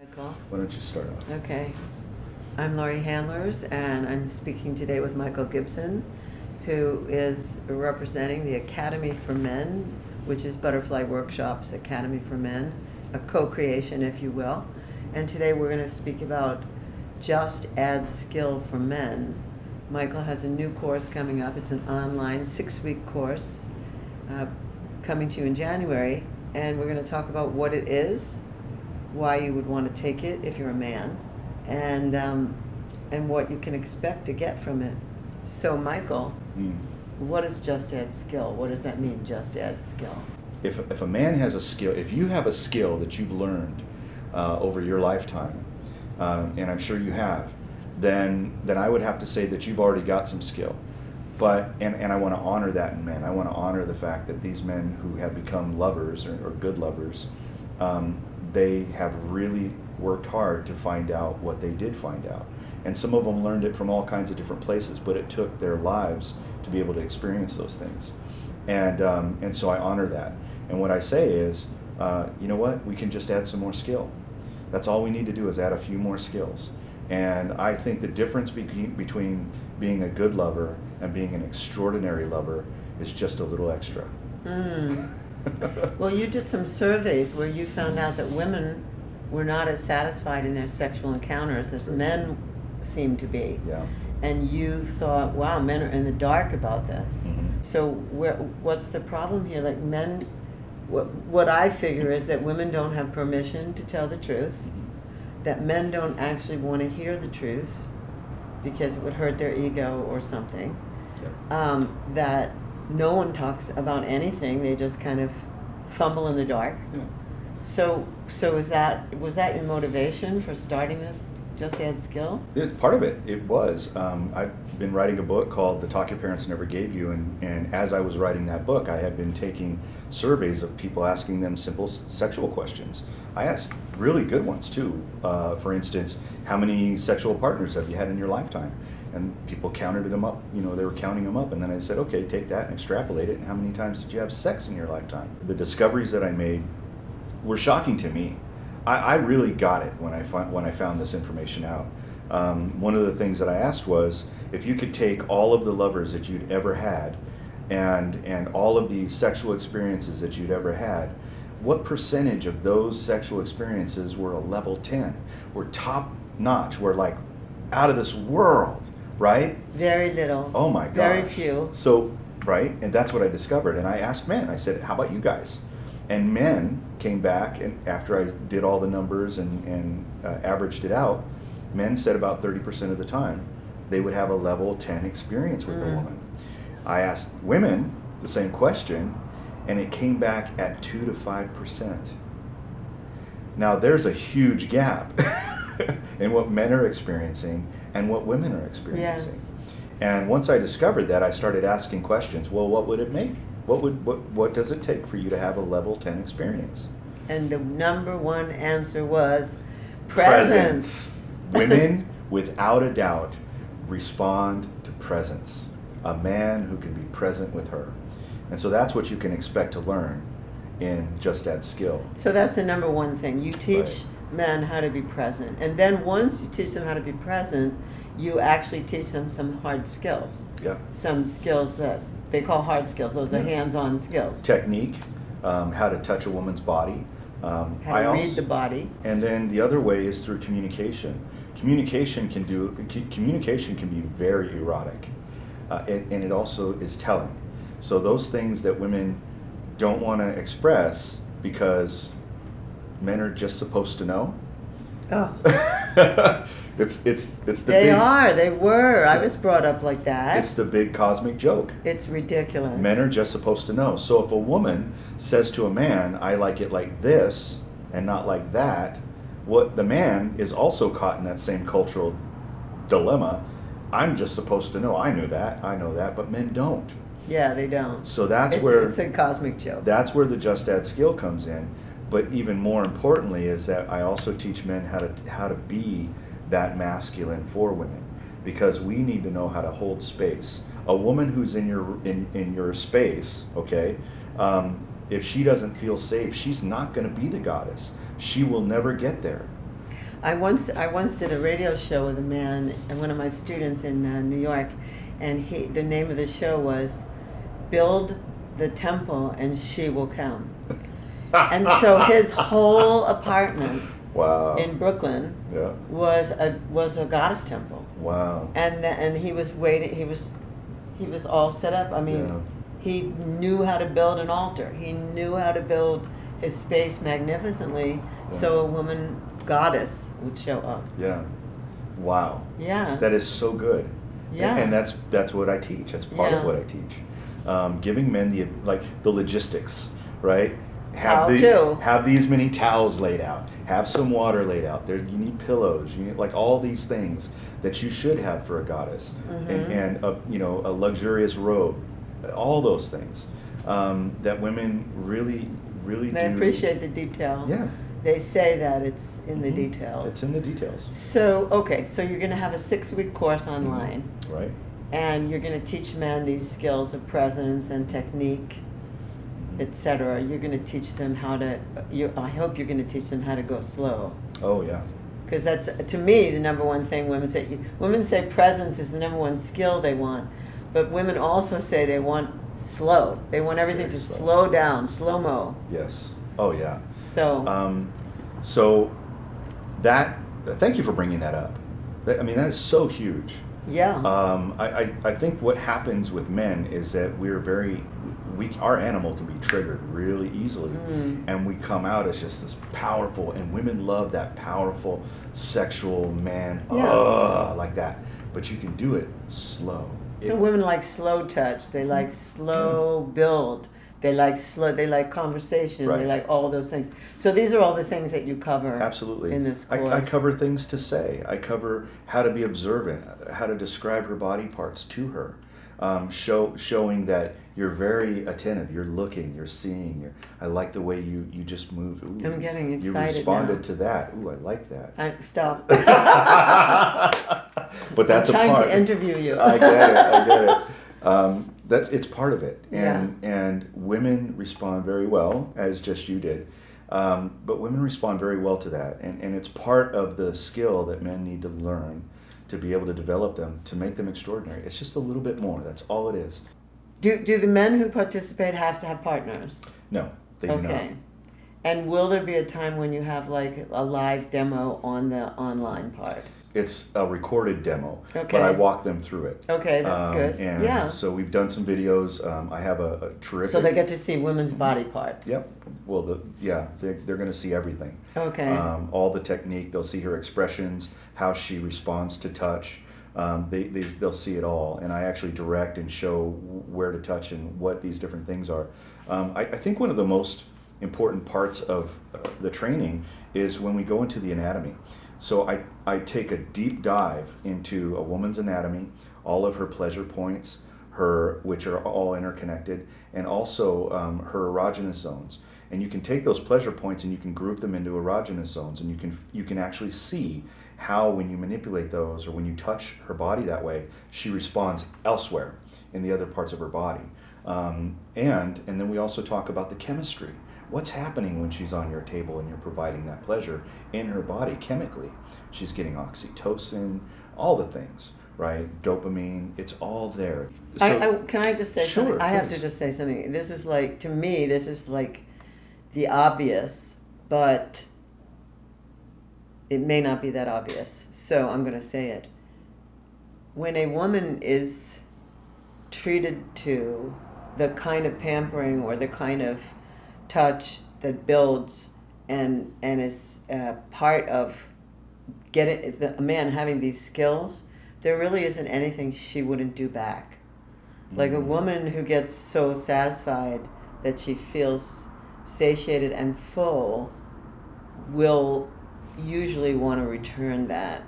Michael. Why don't you start off? Okay. I'm Laurie Handlers, and I'm speaking today with Michael Gibson, who is representing the Academy for Men, which is Butterfly Workshops Academy for Men, a co-creation, if you will. And today we're going to speak about Just Add Skill for Men. Michael has a new course coming up. It's an online 6-week course coming to you in January, and we're going to talk about what it is, why you would want to take it if you're a man, and what you can expect to get from it. So, Michael, what is Just Add Skill? What does that mean, Just Add Skill? If a man has a skill, if you have a skill that you've learned over your lifetime, and I'm sure you have, then I would have to say that you've already got some skill. But and I want to honor that in men. I want to honor the fact that these men who have become lovers or good lovers, they have really worked hard to find out what they did find out. And some of them learned it from all kinds of different places, but it took their lives to be able to experience those things. And so I honor that. And what I say is, you know what? We can just add some more skill. That's all we need to do is add a few more skills. And I think the difference between being a good lover and being an extraordinary lover is just a little extra. Well, you did some surveys where you found out that women were not as satisfied in their sexual encounters as men seem to be. Yeah. And you thought, wow, men are in the dark about this. Mm-hmm. So what's the problem here? Like men, what I figure is that women don't have permission to tell the truth, that men don't actually want to hear the truth because it would hurt their ego or something, that no one talks about anything, they just kind of fumble in the dark. Yeah. So was that your motivation for starting this Just Add Skill? Part of it was. I've been writing a book called The Talk Your Parents Never Gave You, and as I was writing that book, I had been taking surveys of people asking them simple sexual questions. I asked really good ones too. For instance, how many sexual partners have you had in your lifetime? And people counted them up, they were counting them up, and then I said, okay, take that and extrapolate it, and how many times did you have sex in your lifetime? The discoveries that I made were shocking to me. I really got it when I found this information out. One of the things that I asked was, if you could take all of the lovers that you'd ever had and all of the sexual experiences that you'd ever had, what percentage of those sexual experiences were a level 10, were top notch, were like out of this world, right? Very little. Oh my gosh. Very few. So, right, and that's what I discovered. And I asked men, I said, how about you guys? And men came back, and after I did all the numbers and averaged it out, men said about 30% of the time they would have a level 10 experience with a woman. I asked women the same question, and it came back at 2 to 5%. Now there's a huge gap in what men are experiencing and what women are experiencing. Yes. And once I discovered that, I started asking questions. Well, what would it make? What does it take for you to have a level 10 experience? And the number one answer was presence. Women, without a doubt, respond to presence. A man who can be present with her. And so that's what you can expect to learn in Just Add Skill. So that's the number one thing. You teach men how to be present. And then once you teach them how to be present, you actually teach them some hard skills. Yeah. Some skills that they call hard skills. Those are hands-on skills. Technique, how to touch a woman's body. How to read the body. And then the other way is through communication. Communication can be very erotic. And it also is telling. So those things that women don't want to express because men are just supposed to know. Oh. it's the They were. I was brought up like that. It's the big cosmic joke. It's ridiculous. Men are just supposed to know. So if a woman says to a man, I like it like this and not like that, what the man is also caught in that same cultural dilemma. I'm just supposed to know. I know that, but men don't. Yeah, they don't. So it's a cosmic joke. That's where the Just Add Skill comes in. But even more importantly is that I also teach men how to be that masculine for women, because we need to know how to hold space. A woman who's in your space, okay, if she doesn't feel safe, she's not going to be the goddess. She will never get there. I once did a radio show with a man and one of my students in New York, and the name of the show was "Build the Temple and She Will Come." And so his whole apartment Wow. in Brooklyn Yeah. was a goddess temple. Wow. And he was waiting. He was all set up. I mean, Yeah. he knew how to build an altar. He knew how to build his space magnificently, so a woman goddess would show up. Yeah. Wow. Yeah. That is so good. Yeah. And that's what I teach. That's part of what I teach. Giving men the logistics, right? How to. Have these many towels laid out. Have some water laid out. There, you need pillows. You need like all these things that you should have for a goddess, and a luxurious robe. All those things that women really do. They appreciate the detail. Yeah. They say that it's in the details. It's in the details. So, okay, so you're going to have a 6-week course online. Right. And you're going to teach men these skills of presence and technique, etc. You're going to teach them how to, I hope you're going to teach them how to go slow. Oh, yeah. Because that's, to me, the number one thing women say. Women say presence is the number one skill they want. But women also say they want slow. They want everything to slow down, slow-mo. Yes. Oh, yeah. So, thank you for bringing that up. That is so huge. yeah. I think what happens with men is that our animal can be triggered really easily, and we come out as just this powerful, and women love that powerful sexual man, like that. But you can do it slow. So women like slow touch. They like slow build. They like conversation. Right. They like all those things. So these are all the things that you cover. Absolutely. In this course. I cover things to say. I cover how to be observant, how to describe her body parts to her, showing that you're very attentive. You're looking. You're seeing. I like the way you just moved. Ooh, I'm getting excited You responded now. to that. Ooh, I like that. Stop. But that's I'm a part. trying to interview you. I get it. It's part of it, Yeah. and women respond very well, as just you did. But women respond very well to that, and it's part of the skill that men need to learn to be able to develop them, to make them extraordinary. It's just a little bit more. That's all it is. Do the men who participate have to have partners? No, they do not. Okay. And will there be a time when you have like a live demo on the online part? It's a recorded demo, Okay. but I walk them through it. Okay, that's good. And Yeah. so we've done some videos. I have a terrific. So they get to see women's body parts. Yep. Well, they're going to see everything. Okay. All the technique. They'll see her expressions, how she responds to touch. They'll see it all, and I actually direct and show where to touch and what these different things are. I think one of the most important parts of the training is when we go into the anatomy. So I take a deep dive into a woman's anatomy, all of her pleasure points, which are all interconnected, and also her erogenous zones. And you can take those pleasure points and you can group them into erogenous zones, and you can actually see how, when you manipulate those or when you touch her body that way, she responds elsewhere in the other parts of her body. And then we also talk about the chemistry. What's happening when she's on your table and you're providing that pleasure in her body chemically? She's getting oxytocin, all the things, right? Dopamine, it's all there. So, can I just say Sure, something? I have to please. just say something. This is like, to me, this is like the obvious, but it may not be that obvious. So I'm going to say it. When a woman is treated to the kind of pampering or the kind of touch that builds and is part of a man having these skills, there really isn't anything she wouldn't do back. Like a woman who gets so satisfied that she feels satiated and full will usually want to return that.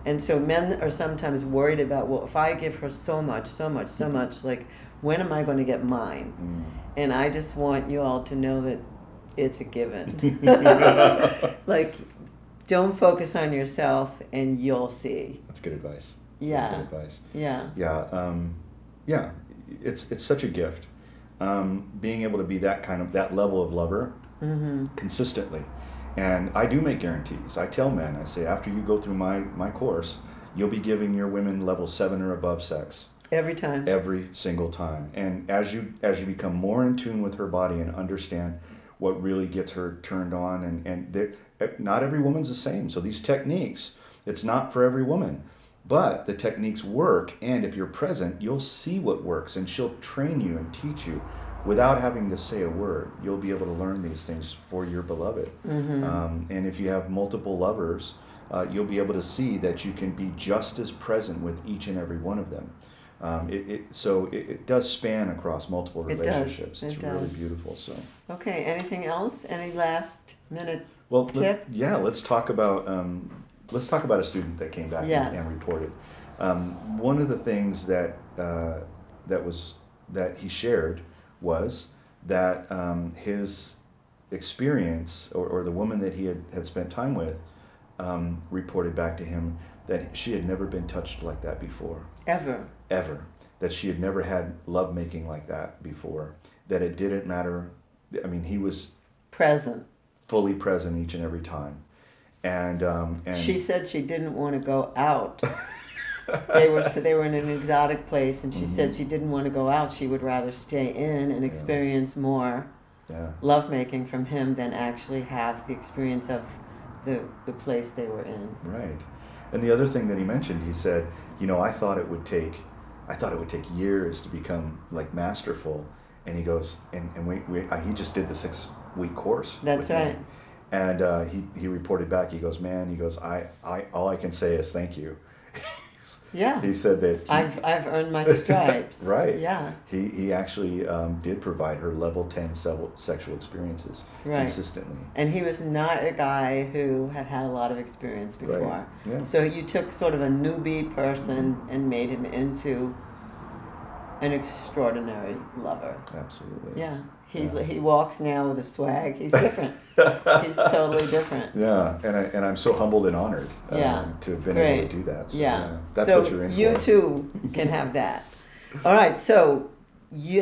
And so men are sometimes worried about, well, if I give her so much, like, when am I going to get mine? And I just want you all to know that it's a given. Like, don't focus on yourself and you'll see. That's good advice. Yeah. Good advice. Yeah. Yeah. It's such a gift. Being able to be that level of lover consistently, And I do make guarantees. I tell men, I say, after you go through my course, you'll be giving your women level 7 or above sex. Every time. Every single time. And as you become more in tune with her body and understand what really gets her turned on, and not every woman's the same. So these techniques, it's not for every woman. But the techniques work, and if you're present, you'll see what works, and she'll train you and teach you without having to say a word. You'll be able to learn these things for your beloved. And if you have multiple lovers, you'll be able to see that you can be just as present with each and every one of them. So it does span across multiple relationships. It It's does. really beautiful. So Okay, anything else? Any last minute well, tip? let's talk about a student that came back Yes. and reported. One of the things that he shared was that his experience, or the woman that he had spent time with, reported back to him that she had never been touched like that before. Ever. That she had never had lovemaking like that before. That it didn't matter. I mean, he was Present. fully present each and every time. And She said she didn't want to go out. They were in an exotic place, and she said she didn't want to go out. She would rather stay in and experience more lovemaking from him than actually have the experience of the place they were in. Right. And the other thing that he mentioned, he said, I thought it would take years to become like masterful. And he goes, he just did the 6-week course. That's right. Me. And he reported back. He goes, I all I can say is thank you. Yeah. He said that I've earned my stripes. Right. Yeah. He actually did provide her level 10 sexual experiences consistently. And he was not a guy who had had a lot of experience before. Right. Yeah. So you took sort of a newbie person and made him into an extraordinary lover. Absolutely. Yeah. He walks now with a swag. He's different. He's totally different. Yeah, and I'm so humbled and honored to have been able to do that. So, that's what you're in for. You too can have that. All right. So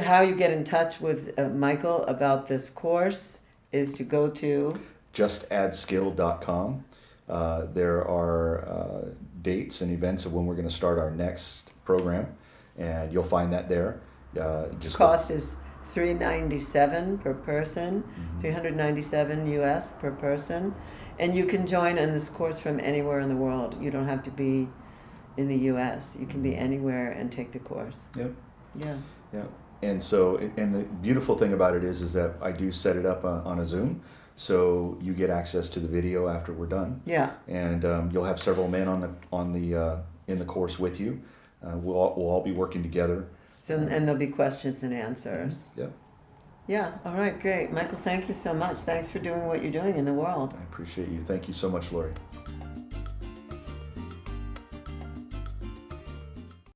how you get in touch with Michael about this course is to go to justadskill.com. There are dates and events of when we're going to start our next program, and you'll find that there. Cost is $397 per person, $397 US per person, and you can join in this course from anywhere in the world. You don't have to be in the US. You can be anywhere and take the course. Yep. Yeah. Yeah. And so, and the beautiful thing about it is that I do set it up on a Zoom, so you get access to the video after we're done. Yeah. And you'll have several men in the course with you. We'll all be working together. So, and there'll be questions and answers. Yeah. Yeah. All right. Great. Michael, thank you so much. Thanks for doing what you're doing in the world. I appreciate you. Thank you so much, Lori.